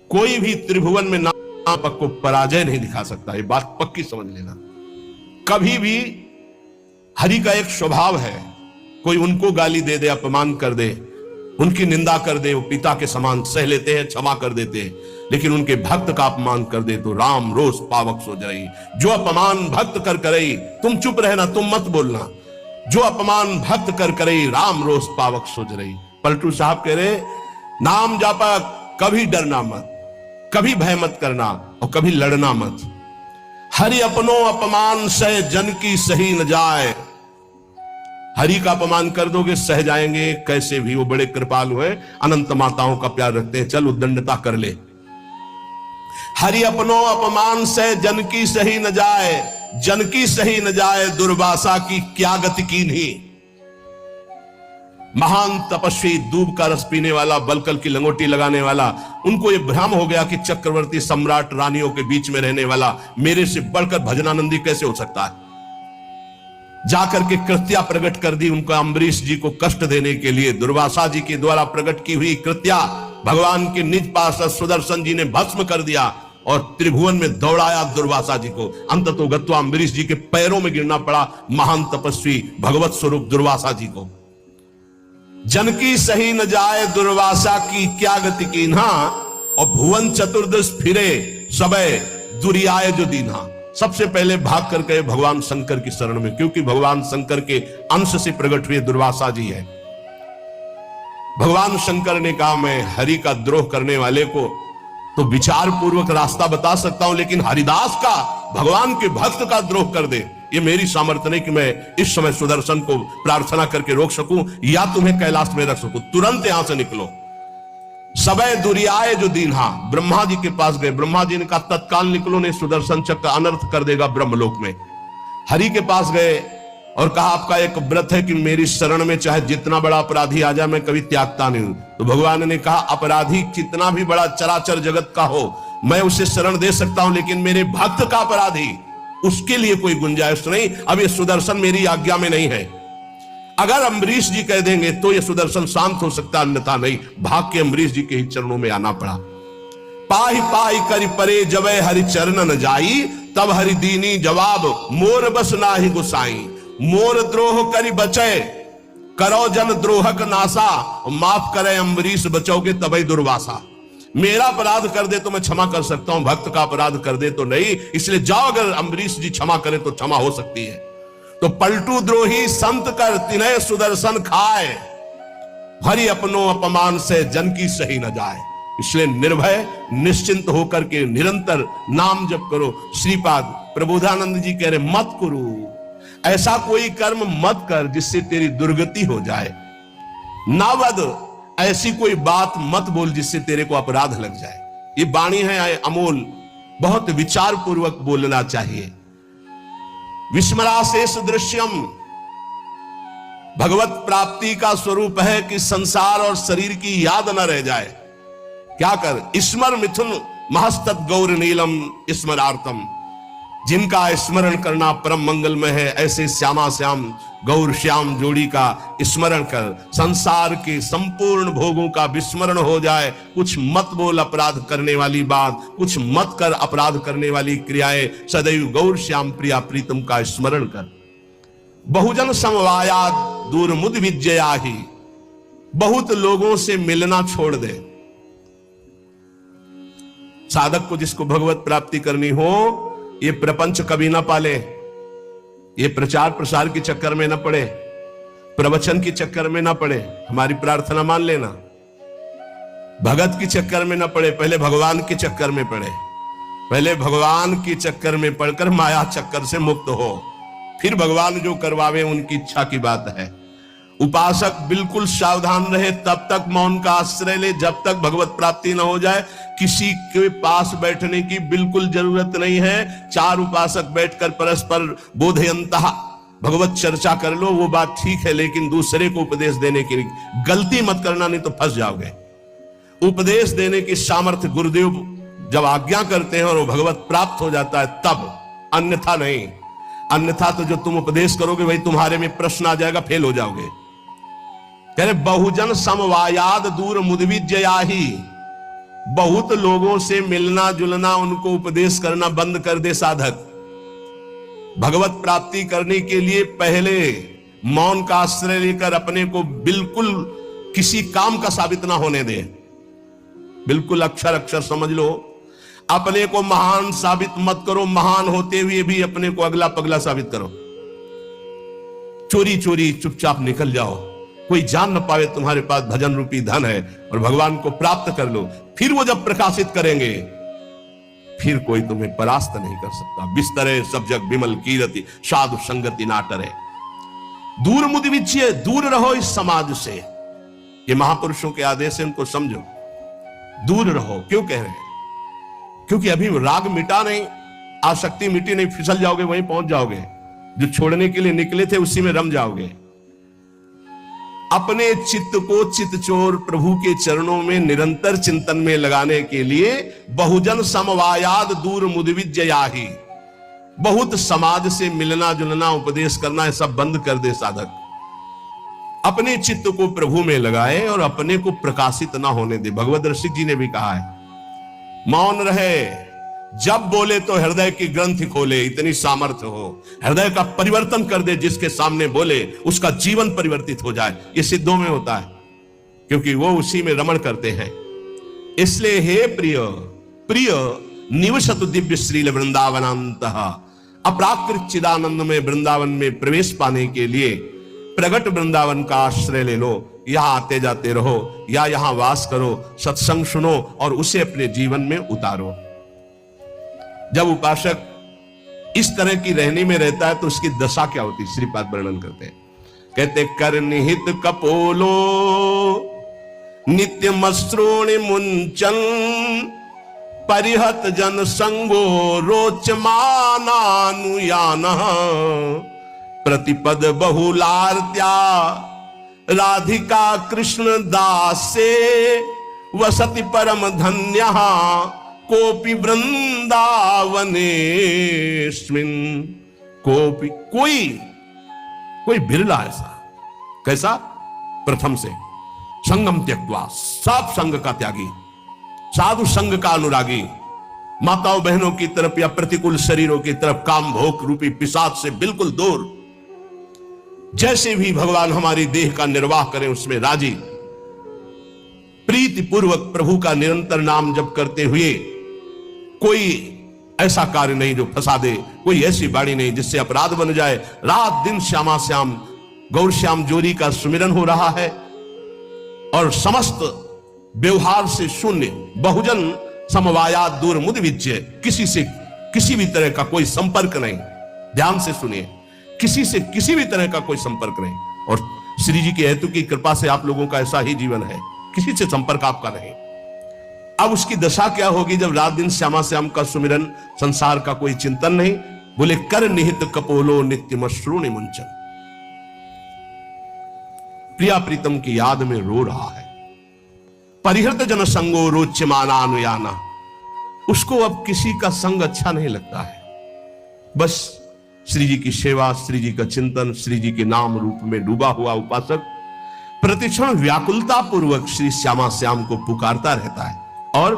कोई भी त्रिभुवन में नामक को पराजय नहीं दिखा सकता। ये बात पक्की समझ लेना। कभी भी हरि का एक स्वभाव है, कोई उनको गाली दे दे, अपमान कर दे, उनकी निंदा कर दे, वो पिता के समान सह लेते हैं, क्षमा कर देते हैं। लेकिन उनके भक्त का अपमान कर दे तो राम रोष पावक सो जरई। जो अपमान भक्त कर करई, तुम चुप रहना, तुम मत बोलना। जो अपमान भक्त कर करई, राम रोष पावक सो जरई। पलटू साहब कह रहे, नाम जापा कभी डरना मत, कभी भय मत करना और कभी लड़ना मत। हरि अपनो अपमान सह जन की सही न जाए। हरि का अपमान कर दोगे सह जाएंगे कैसे भी, वो बड़े कृपालु हैं, अनंत माताओं का प्यार रखते हैं, चल उद्दंडता कर ले। हरि अपनो अपमान से जन की सही न जाए, जन की सही न जाए, दुर्वासा की क्या गति कीन्ही। महान तपस्वी, दूब का रस पीने वाला, बलकल की लंगोटी लगाने वाला, उनको यह भ्रम हो गया कि चक्रवर्ती सम्राट रानियों के बीच में रहने वाला मेरे से बढ़कर भजनानंदी कैसे हो सकता है। जाकर के कृत्या प्रकट कर दी उनको, अम्बरीश जी को कष्ट देने के लिए दुर्वासा जी के द्वारा प्रकट की हुई कृत्या भगवान के निज पार्षद सुदर्शन जी ने भस्म कर दिया और त्रिभुवन में दौड़ाया दुर्वासा जी को। अंततोगत्वा अम्बरीश जी के पैरों में गिरना पड़ा महान तपस्वी भगवत स्वरूप दुर्वासा जी को। जन की सही न जाए, दुर्वासा की क्या गति कीन्हा, और भुवन चतुर्दश फिरे सबे दुरियाए जो दीन्हा। सबसे पहले भाग कर गए भगवान शंकर की शरण में, क्योंकि भगवान शंकर के अंश से प्रकट हुए दुर्वासा जी है। भगवान शंकर ने कहा, मैं हरि का द्रोह करने वाले को तो विचार पूर्वक रास्ता बता सकता हूं, लेकिन हरिदास का, भगवान के भक्त का द्रोह कर दे, ये मेरी सामर्थ्य नहीं कि मैं इस समय सुदर्शन को प्रार्थना करके रोक सकूं या तुम्हें कैलाश में रख सकूं। तुरंत यहां से निकलो। सबे दुरियाए जो दीन्हा, ब्रह्मा जी के पास गए। ब्रह्मा जी ने कहा तत्काल निकलो, नहीं सुदर्शन चक्र अनर्थ कर देगा ब्रह्मलोक में। हरि के पास गए और कहा आपका एक व्रत है कि मेरी शरण में चाहे जितना बड़ा अपराधी आ जाए मैं कभी त्यागता नहीं हूं। तो भगवान ने कहा अपराधी कितना भी बड़ा चराचर जगत का हो मैं उसे शरण दे सकता हूं, लेकिन मेरे भक्त का अपराधी, उसके लिए कोई गुंजाइश नहीं। अब ये सुदर्शन मेरी आज्ञा में नहीं है। अगर अम्बरीश जी कह देंगे तो ये सुदर्शन शांत हो सकता, अन्यथा नहीं। भाग के अम्बरीश जी के ही चरणों में आना पड़ा। पाही पाही करि परे जबे हरि चरण न जाई, तब हरि दीनी जवाब मोर बस नाही गुसाई। मोर द्रोह करि बचे, करो जन द्रोहक नासा, माफ करे अम्बरीश बचोगे तबे दुर्वासा। मेरा अपराध कर दे तो मैं क्षमा कर सकता हूं, भक्त का अपराध कर दे तो नहीं। इसलिए जाओ, अगर अम्बरीश जी क्षमा करें तो क्षमा हो सकती है। तो पलटू द्रोही संत कर तिन्हे सुदर्शन खाए, हरि अपनो अपमान से जन की सही न जाए। इसलिए निर्भय निश्चिंत होकर के निरंतर नाम जप करो। श्रीपाद प्रबोधानंद जी कह रहे मत करो, ऐसा कोई कर्म मत कर जिससे तेरी दुर्गति हो जाए। नावद, ऐसी कोई बात मत बोल जिससे तेरे को अपराध लग जाए। ये वाणी है अमोल, बहुत विचार पूर्वक बोलना चाहिए। विस्मराशेष दृश्यम, भगवत प्राप्ति का स्वरूप है कि संसार और शरीर की याद न रह जाए। क्या कर, स्मर मिथुन महस्तत गौर नीलम स्मरार्थम। जिनका स्मरण करना परम मंगलमय है, ऐसे श्यामा श्याम गौर श्याम जोड़ी का स्मरण कर। संसार के संपूर्ण भोगों का विस्मरण हो जाए। कुछ मत बोल अपराध करने वाली बात, कुछ मत कर अपराध करने वाली क्रियाएं। सदैव गौर श्याम प्रिया प्रीतम का स्मरण कर। बहुजन समवायात दूर मुद विजया ही, बहुत लोगों से मिलना छोड़ दे। साधक को जिसको भगवत प्राप्ति करनी हो, ये प्रपंच कभी ना पाले, ये प्रचार प्रसार के चक्कर में ना पड़े, प्रवचन के चक्कर में ना पड़े। हमारी प्रार्थना मान लेना, भगत के चक्कर में ना पड़े, पहले भगवान के चक्कर में पड़े। पहले भगवान के चक्कर में पड़कर माया चक्कर से मुक्त हो, फिर भगवान जो करवावे उनकी इच्छा की बात है। उपासक बिल्कुल सावधान रहे, तब तक मौन का आश्रय ले जब तक भगवत प्राप्ति न हो जाए। किसी के पास बैठने की बिल्कुल जरूरत नहीं है। चार उपासक बैठकर परस्पर बोधयंतः भगवत चर्चा कर लो, वो बात ठीक है, लेकिन दूसरे को उपदेश देने की गलती मत करना, नहीं तो फंस जाओगे। उपदेश देने की सामर्थ्य गुरुदेव जब आज्ञा करते हैं और वो भगवत प्राप्त हो जाता है तब, अन्यथा नहीं। अन्यथा तो जो तुम उपदेश करोगे वही तुम्हारे में प्रश्न आ जाएगा, फेल हो जाओगे। कह रहे बहुजन समवायाद दूर मुदविजया ही, बहुत लोगों से मिलना जुलना, उनको उपदेश करना बंद कर दे साधक। भगवत प्राप्ति करने के लिए पहले मौन का आश्रय लेकर अपने को बिल्कुल किसी काम का साबित ना होने दे। बिल्कुल अक्षर अक्षर समझ लो। अपने को महान साबित मत करो, महान होते हुए भी अपने को अगला पगला साबित करो। चोरी चोरी चुपचाप निकल जाओ, कोई जान न पावे तुम्हारे पास भजन रूपी धन है, और भगवान को प्राप्त कर लो। फिर वो जब प्रकाशित करेंगे, फिर कोई तुम्हें परास्त नहीं कर सकता। बिस्तरे सब जग विमल कीरति, साधु संगति नाटरे। दूर मुद विच्य, दूर रहो इस समाज से। ये महापुरुषों के आदेश है, उनको समझो। दूर रहो। क्यों कह रहे हैं? क्योंकि अभी राग मिटा नहीं, आसक्ति मिटी नहीं, फिसल जाओगे, वहीं पहुंच जाओगे। जो छोड़ने के लिए निकले थे उसी में रम जाओगे। अपने चित्त को चित्तचोर प्रभु के चरणों में निरंतर चिंतन में लगाने के लिए बहुजन समवायाद दूर मुदविज्जयाहि, बहुत समाज से मिलना जुलना उपदेश करना, है सब बंद कर दे साधक। अपने चित्त को प्रभु में लगाए और अपने को प्रकाशित ना होने दे। भगवत ऋषि जी ने भी कहा है, मौन रहे, जब बोले तो हृदय की ग्रंथि खोले, इतनी सामर्थ्य हो। हृदय का परिवर्तन कर दे, जिसके सामने बोले उसका जीवन परिवर्तित हो जाए। ये सिद्धों में होता है, क्योंकि वो उसी में रमण करते हैं। इसलिए हे प्रिय प्रिय निवसतु दिव्य श्रील वृंदावनांतः, अपराकृत चिदानंद में वृंदावन में प्रवेश पाने के लिए प्रगट वृंदावन का आश्रय ले लो। यहां आते जाते रहो या यहां वास करो, सत्संग सुनो और उसे अपने जीवन में उतारो। जब उपासक इस तरह की रहने में रहता है तो उसकी दशा क्या होती है, श्रीपाद वर्णन करते हैं। कहते कर निहित कपोलो नित्य मस्त्रोणि मुंचन, परिहत जन संगो रोचमानानुयान, प्रतिपद बहुलार्त्या राधिका कृष्ण दास से, वसति परम धन्य कोपि वृंदावनेस्मिन्। कोपि कोई बिरला ऐसा। कैसा? प्रथम से संगम त्यक्त्वा, सब संग का त्यागी, साधु संग का अनुरागी, माताओं बहनों की तरफ या प्रतिकूल शरीरों की तरफ काम भोग रूपी पिशाच से बिल्कुल दूर। जैसे भी भगवान हमारी देह का निर्वाह करें उसमें राजी, प्रीति पूर्वक प्रभु का निरंतर नाम जप करते हुए, कोई ऐसा कार्य नहीं जो फंसा दे, कोई ऐसी बाणी नहीं जिससे अपराध बन जाए। रात दिन श्यामा श्याम गौर श्याम जोरी का सुमिरन हो रहा है और समस्त व्यवहार से शून्य, बहुजन समवायात दूर मुद विज्य, किसी से किसी भी तरह का कोई संपर्क नहीं। ध्यान से सुनिए, किसी से किसी भी तरह का कोई संपर्क नहीं। और श्री जी के हेतु की कृपा से आप लोगों का ऐसा ही जीवन है, किसी से संपर्क आपका नहीं। अब उसकी दशा क्या होगी जब रात दिन श्यामा श्याम का सुमिरन, संसार का कोई चिंतन नहीं। बोले कर निहित कपोलो नित्य मश्रूणि मुंचन, प्रिया प्रीतम की याद में रो रहा है। परिहृत जन संगो रोच्यमाना अनुयाना, उसको अब किसी का संग अच्छा नहीं लगता है। बस श्री जी की सेवा, श्री जी का चिंतन, श्री जी के नाम रूप में डूबा हुआ उपासक प्रतिक्षण व्याकुलता पूर्वक श्री श्यामा श्याम को पुकारता रहता है और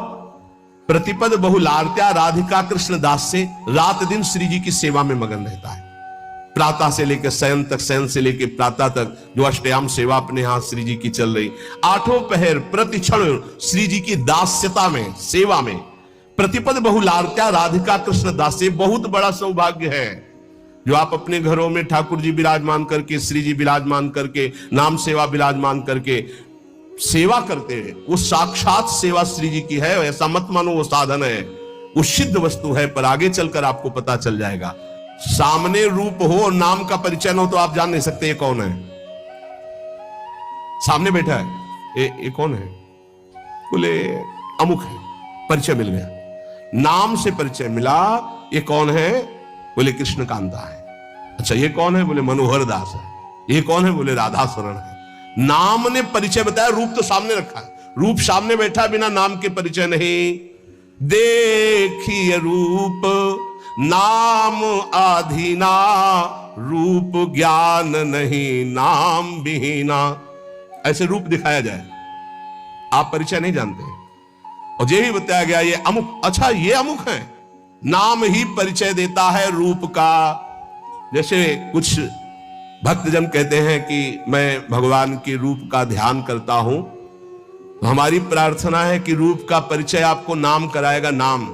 प्रतिपद बहुलार्त्या राधिका कृष्ण दास से रात दिन श्री जी की सेवा में मगन रहता है। प्रातः से लेकर शयन तक, शयन से लेकर प्रातः तक जो अष्टयाम सेवा अपने यहां श्री जी की चल रही, आठों पहर प्रतिक्षण श्री जी की दास्यता में, सेवा में। प्रतिपद बहुलार्त्या राधिका कृष्ण दास से बहुत बड़ा सौभाग्य है जो आप अपने घरों में ठाकुर जी विराजमान करके, श्री जी विराजमान करके, नाम सेवा विराजमान करके सेवा करते हैं। वो साक्षात सेवा श्री जी की है। ऐसा मत मानो वो साधन है, वो सिद्ध वस्तु है। पर आगे चलकर आपको पता चल जाएगा। सामने रूप हो और नाम का परिचय न हो तो आप जान नहीं सकते ये कौन है। सामने बैठा है, ये कौन है? बोले अमुक है, परिचय मिल गया। नाम से परिचय मिला, ये कौन है? बोले कृष्ण कांता है। अच्छा ये कौन है? बोले मनोहर दास है। ये कौन है? बोले राधा शरण है। नाम ने परिचय बताया, रूप तो सामने रखा है। रूप सामने बैठा, बिना नाम के परिचय नहीं। देखिए रूप नाम आधीना, रूप ज्ञान नहीं नाम विहीना। ऐसे रूप दिखाया जाए, आप परिचय नहीं जानते। और यही बताया गया ये अमुक, अच्छा ये अमुक है। नाम ही परिचय देता है रूप का। जैसे कुछ भक्तजन कहते हैं कि मैं भगवान के रूप का ध्यान करता हूं, तो हमारी प्रार्थना है कि रूप का परिचय आपको नाम कराएगा। नाम,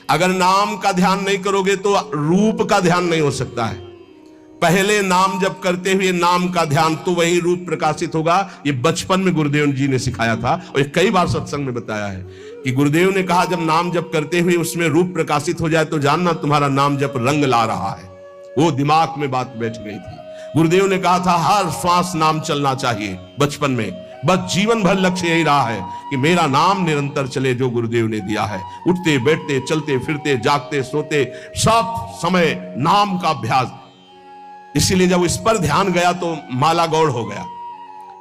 अगर नाम का ध्यान नहीं करोगे तो रूप का ध्यान नहीं हो सकता है। पहले नाम जप करते हुए नाम का ध्यान, तो वही रूप प्रकाशित होगा। ये बचपन में गुरुदेव जी ने सिखाया था और ये कई बार सत्संग में बताया है कि गुरुदेव ने कहा जब नाम जप करते हुए उसमें रूप प्रकाशित हो जाए तो जानना तुम्हारा नाम जप रंग ला रहा है। वो दिमाग में बात बैठ गई थी। गुरुदेव ने कहा था हर श्वास नाम चलना चाहिए बचपन में, बस जीवन भर लक्ष्य यही रहा है कि मेरा नाम निरंतर चले जो गुरुदेव ने दिया है। उठते बैठते चलते फिरते जागते सोते सब समय नाम का अभ्यास। इसीलिए जब इस पर ध्यान गया तो माला गौड़ हो गया।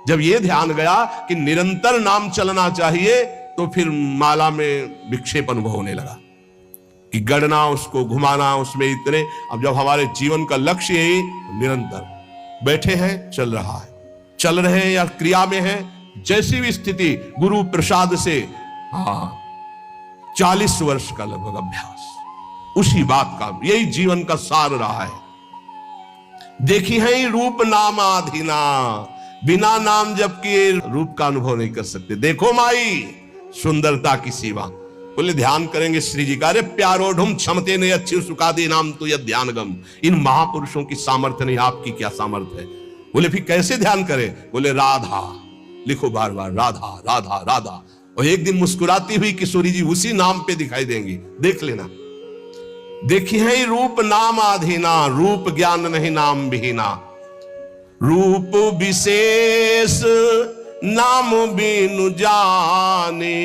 जब यह ध्यान गया कि निरंतर नाम चलना चाहिए तो फिर माला में विक्षेप अनुभव होने लगा कि गढ़ना, उसको घुमाना, उसमें इतने। अब जब हमारे जीवन का लक्ष्य यही निरंतर बैठे हैं, चल रहा है, चल रहे हैं या क्रिया में हैं, जैसी भी स्थिति गुरु प्रसाद से 40 वर्ष का लगभग अभ्यास, उसी बात का यही जीवन का सार रहा है। देखी है रूप नाम आधीना, बिना नाम जप किए रूप का अनुभव नहीं कर सकते। देखो माई सुंदरता की सीमा, बोले ध्यान करेंगे श्री जी का। अरे प्यारो ढूम क्षमते ने अच्छी सुखादी नाम तो यह ध्यान गम। इन महापुरुषों की सामर्थ्य नहीं, आपकी क्या सामर्थ्य है। बोले फिर कैसे ध्यान करें? बोले राधा लिखो बार बार, राधा राधा राधा। और एक दिन मुस्कुराती हुई किशोरी जी उसी नाम पे दिखाई देंगी, देख लेना। देखी है रूप नाम आधीना, रूप ज्ञान नहीं नाम विहीना। रूप विशेष नाम बिनु जाने,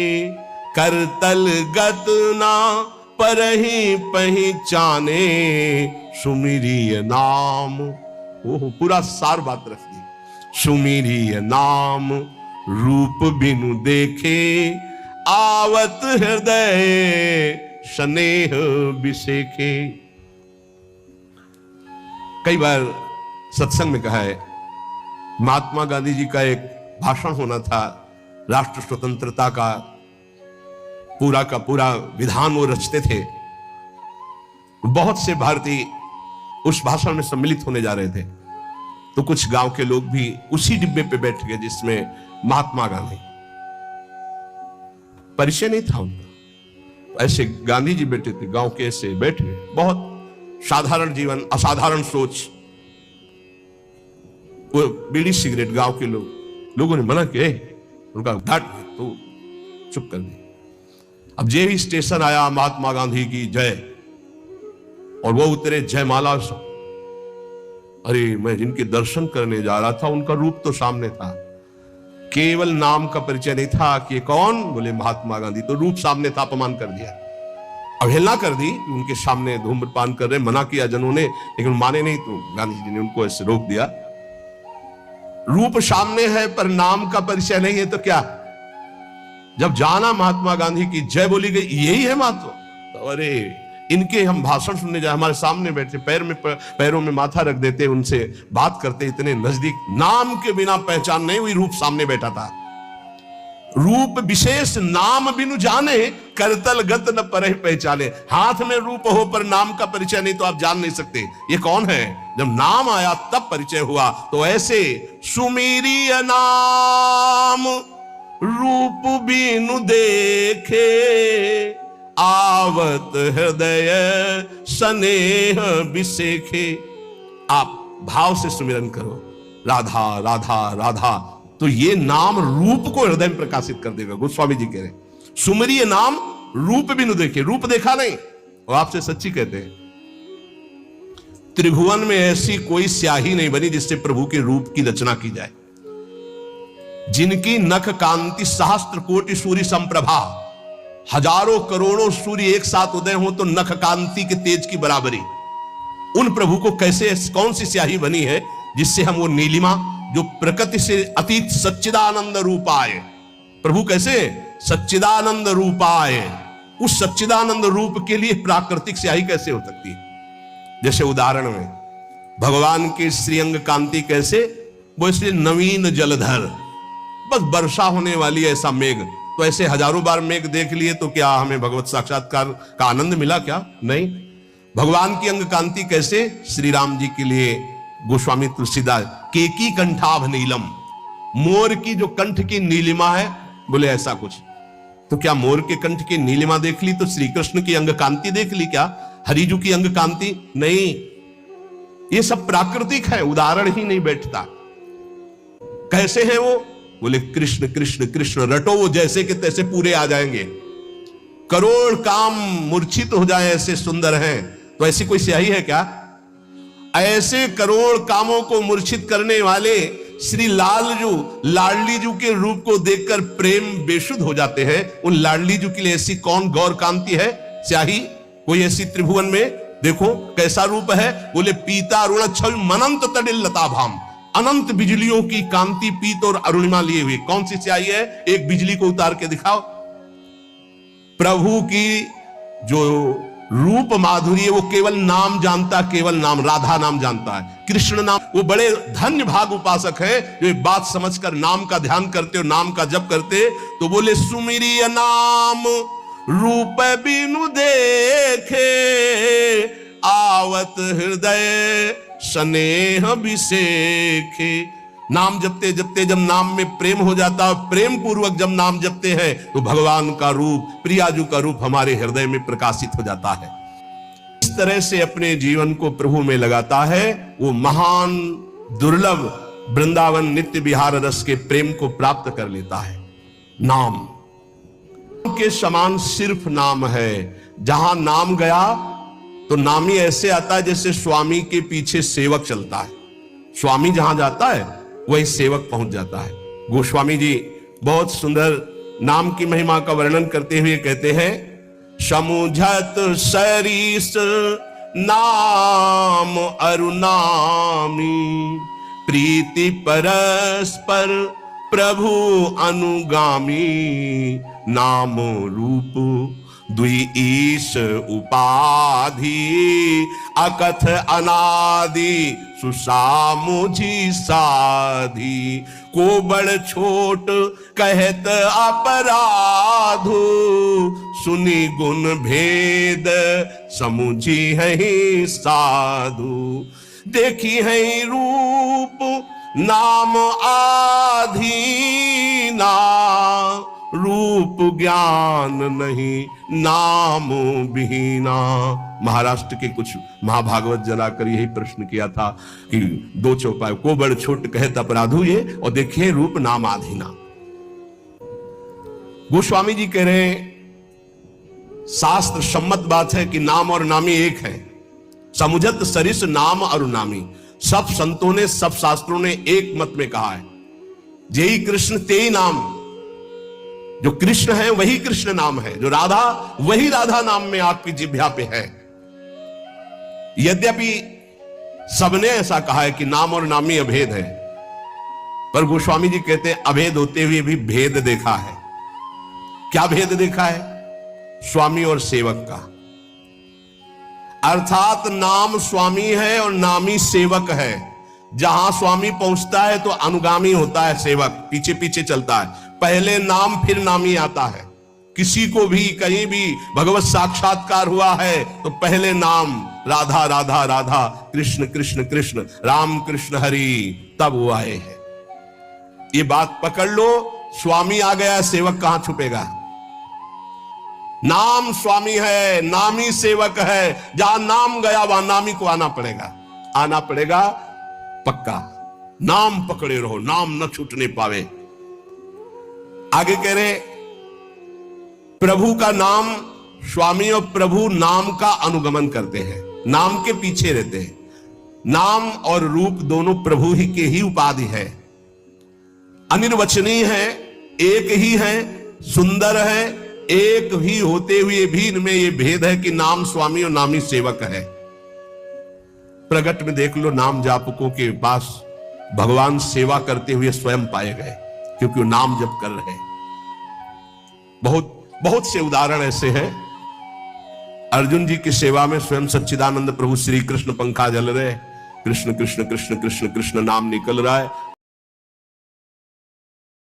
करतल गत ना परहि पहचाने। सुमिरिय नाम, ओह पूरा सार बात रख दी। सुमिरिय नाम रूप बिनु देखे, आवत हृदय स्नेह बिसेखे। कई बार सत्संग में कहा है, महात्मा गांधी जी का एक भाषण होना था, राष्ट्र स्वतंत्रता का पूरा विधान वो रचते थे। बहुत से भारतीय उस भाषण में सम्मिलित होने जा रहे थे, तो कुछ गांव के लोग भी उसी डिब्बे पे बैठ गए जिसमें महात्मा गांधी। परिचय नहीं था उनका, ऐसे गांधी जी बैठे थे, गांव के ऐसे बैठे, बहुत साधारण जीवन, असाधारण सोच। वो बीड़ी सिगरेट गांव के लोगों ने मना किया, उनका घाट तो चुप कर दी। अब जे ही स्टेशन आया, महात्मा गांधी की जय, और वो उतरे जयमाला। अरे मैं जिनके दर्शन करने जा रहा था उनका रूप तो सामने था, केवल नाम का परिचय नहीं था कि कौन। बोले महात्मा गांधी, तो रूप सामने था, अपमान कर दिया, अवहेलना कर दी। उनके सामने धूम्रपान कर रहे, मना किया जनों ने, लेकिन माने नहीं, तो गांधी जी ने उनको ऐसे रोक दिया। रूप सामने है पर नाम का परिचय नहीं है तो क्या। जब जाना महात्मा गांधी की जय बोली गई, यही है महत्व। तो अरे इनके हम भाषण सुनने जाए, हमारे सामने बैठे, पैरों में माथा रख देते, उनसे बात करते, इतने नजदीक, नाम के बिना पहचान नहीं हुई, रूप सामने बैठा था। रूप विशेष नाम बिनु जाने, करतल गत न परहि पहचाने। हाथ में रूप हो पर नाम का परिचय नहीं तो आप जान नहीं सकते ये कौन है। जब नाम आया तब परिचय हुआ। तो ऐसे सुमिरिय नाम रूप बिनु देखे, आवत हृदय स्नेह बिसेखे। आप भाव से सुमिरन करो, राधा राधा राधा, तो ये नाम रूप को हृदय में प्रकाशित कर देगा। गोस्वामी जी कह रहे हैं सुमिरिय नाम रूप बिनु देखे, रूप देखा नहीं। और आपसे सच्ची कहते हैं, त्रिभुवन में ऐसी कोई स्याही नहीं बनी जिससे प्रभु के रूप की रचना की जाए। जिनकी नख कांति सहस्त्र कोटि सूर्य संप्रभा, हजारों करोड़ों सूर्य एक साथ उदय हो तो नख कांति के तेज की बराबरी। उन प्रभु को कैसे, कौन सी स्याही बनी है जिससे हम वो नीलिमा जो प्रकृति से अतीत सच्चिदानंद रूप आए। प्रभु कैसे सच्चिदानंद रूप आए, उस सच्चिदानंद रूप के लिए प्राकृतिक स्याही कैसे हो सकती है। जैसे उदाहरण में भगवान के श्रीअंग कांति कैसे, वो इसलिए नवीन जलधर, बस वर्षा होने वाली ऐसा मेघ, तो ऐसे हजारों बार मेघ देख लिए तो क्या हमें भगवत साक्षात्कार का आनंद मिला क्या? नहीं। भगवान की अंग कांति कैसे? श्री राम जी के लिए गोस्वामी तुलसीदास केकी कंठाभ नीलम, मोर की जो कंठ की नीलिमा है, बोले ऐसा कुछ। तो क्या मोर के कंठ की नीलिमा देख ली तो श्री कृष्ण की अंग कांति देख ली क्या? हरिजू की अंग कांति? नहीं, ये सब प्राकृतिक है, उदाहरण ही नहीं बैठता। कैसे हैं वो? बोले कृष्ण कृष्ण कृष्ण रटो, वो जैसे के तैसे पूरे आ जाएंगे। करोड़ काम मूर्छित हो जाए ऐसे सुंदर हैं। तो ऐसी कोई स्याही है क्या? ऐसे करोड़ कामों को मूर्छित करने वाले श्री लालजू लाडलीजू के रूप को देखकर प्रेम बेशुद्ध हो जाते हैं। उन लाडलीजू के लिए ऐसी कौन गौर कांति है स्याही कोई ऐसी त्रिभुवन में? देखो कैसा रूप है। बोले पीता अरुण छवि मनंत तडिल लताभाम, अनंत बिजलियों की कांति पीत और अरुणिमा लिए हुए। कौन सी स्याही है? एक बिजली को उतार के दिखाओ। प्रभु की जो रूप माधुरी है वो केवल नाम जानता, केवल नाम, राधा नाम जानता है, कृष्ण नाम। वो बड़े धन्य भाग उपासक है जो एक बात समझकर नाम का ध्यान करते और नाम का जप करते। तो बोले सुमिरिय नाम रूप बिनु देखे, आवत हृदय स्नेह विसेखे। नाम जपते जपते जब नाम में प्रेम हो जाता है, प्रेम पूर्वक जब नाम जपते हैं तो भगवान का रूप, प्रियाजू का रूप हमारे हृदय में प्रकाशित हो जाता है। इस तरह से अपने जीवन को प्रभु में लगाता है, वो महान दुर्लभ वृंदावन नित्य विहार रस के प्रेम को प्राप्त कर लेता है। नाम के समान सिर्फ नाम है। जहां नाम गया तो नामी ऐसे आता है जैसे स्वामी के पीछे सेवक चलता है। स्वामी जहां जाता है वही सेवक पहुंच जाता है। गोस्वामी जी बहुत सुंदर नाम की महिमा का वर्णन करते हुए कहते हैं, समुझत सरीस नाम अरुनामी, प्रीति परस्पर प्रभु अनुगामी, नाम रूप द्वि ईश उपाधि, अकथ अनादि सुसामुझी साधी, को बड़ छोट कहत अपराधु, सुनी गुण भेद समुझी है साधु, देखी है रूप नाम आधीना, रूप ज्ञान नहीं नाम बिहीना। महाराष्ट्र के कुछ महाभागवत जलाकर यही प्रश्न किया था कि दो चौपाई को बड़ छोट कहत अपराधु ये, और देखिए रूप नाम आधीना। गोस्वामी जी कह रहे हैं शास्त्र सम्मत बात है कि नाम और नामी एक है। समुझत सरिस नाम और नामी, सब संतों ने सब शास्त्रों ने एक मत में कहा है, जेई कृष्ण तेई नाम। जो कृष्ण है वही कृष्ण नाम है, जो राधा वही राधा नाम में आपकी जिह्वा पे है। यद्यपि सबने ऐसा कहा है कि नाम और नामी अभेद है, पर गोस्वामी जी कहते हैं अभेद होते हुए भी भेद देखा है। क्या भेद देखा है? स्वामी और सेवक का। अर्थात नाम स्वामी है और नामी सेवक है। जहां स्वामी पहुंचता है तो अनुगामी होता है सेवक, पीछे पीछे चलता है। पहले नाम फिर नामी आता है। किसी को भी कहीं भी भगवत साक्षात्कार हुआ है तो पहले नाम राधा राधा राधा, कृष्ण कृष्ण कृष्ण, राम कृष्ण हरि, तब वो आए हैं। ये बात पकड़ लो। स्वामी आ गया, सेवक कहां छुपेगा? नाम स्वामी है, नामी सेवक है। जहां नाम गया वहां नामी को आना पड़ेगा, आना पड़ेगा पक्का। नाम पकड़े रहो, नाम न छूटने पावे। आगे कह रहे प्रभु का नाम, स्वामी और प्रभु नाम का अनुगमन करते हैं, नाम के पीछे रहते हैं। नाम और रूप दोनों प्रभु ही के ही उपाधि है, अनिर्वचनीय है, एक ही है, सुंदर है। एक ही होते हुए भी इनमें यह भेद है कि नाम स्वामी और नामी सेवक है। प्रगट में देख लो, नाम जापकों के पास भगवान सेवा करते हुए स्वयं पाए गए, क्योंकि वो नाम जप कर रहे हैं। बहुत बहुत से उदाहरण ऐसे हैं। अर्जुन जी की सेवा में स्वयं सच्चिदानंद प्रभु श्री कृष्ण पंखा जल रहे, कृष्ण कृष्ण कृष्ण कृष्ण कृष्ण नाम निकल रहा है।